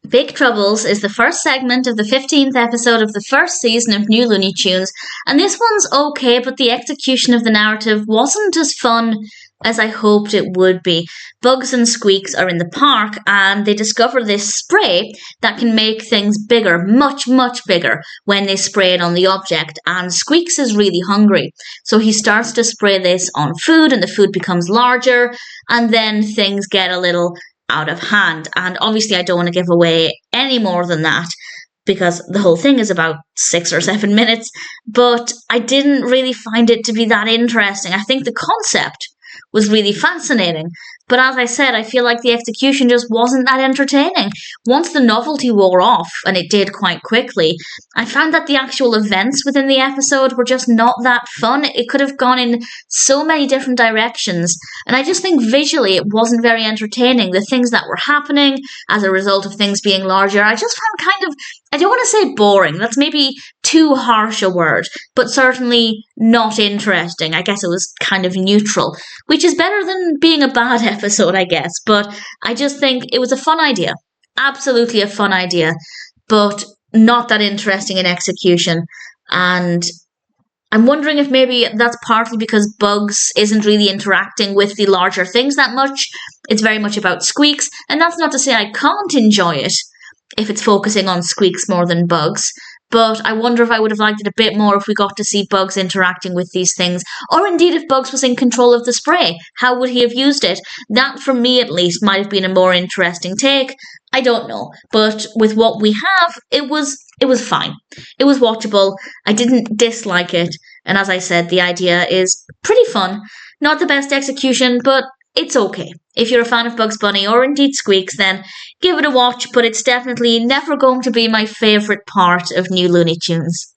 Big Troubles is the first segment of the 15th episode of the first season of New Looney Tunes, and this one's okay, but the execution of the narrative wasn't as fun as I hoped it would be. Bugs and Squeaks are in the park and they discover this spray that can make things bigger, much, much bigger, when they spray it on the object. And Squeaks is really hungry. So he starts to spray this on food and the food becomes larger, and then things get a little out of hand. And obviously, I don't want to give away any more than that because the whole thing is about 6 or 7 minutes. But I didn't really find it to be that interesting. I think the concept was really fascinating. But as I said, I feel like the execution just wasn't that entertaining. Once the novelty wore off, and it did quite quickly, I found that the actual events within the episode were just not that fun. It could have gone in so many different directions, and I just think visually it wasn't very entertaining. The things that were happening as a result of things being larger, I just found kind of, I don't want to say boring, that's maybe too harsh a word, but certainly not interesting. I guess it was kind of neutral, which is better than being a bad episode, I guess. But I just think it was a fun idea. Absolutely a fun idea, but not that interesting in execution. And I'm wondering if maybe that's partly because Bugs isn't really interacting with the larger things that much. It's very much about Squeaks, and that's not to say I can't enjoy it if it's focusing on Squeaks more than Bugs. But I wonder if I would have liked it a bit more if we got to see Bugs interacting with these things. Or indeed if Bugs was in control of the spray. How would he have used it? That, for me at least, might have been a more interesting take. I don't know. But with what we have, it was fine. It was watchable. I didn't dislike it. And as I said, the idea is pretty fun. Not the best execution, but it's okay. If you're a fan of Bugs Bunny or indeed Squeaks, then give it a watch, but it's definitely never going to be my favourite part of New Looney Tunes.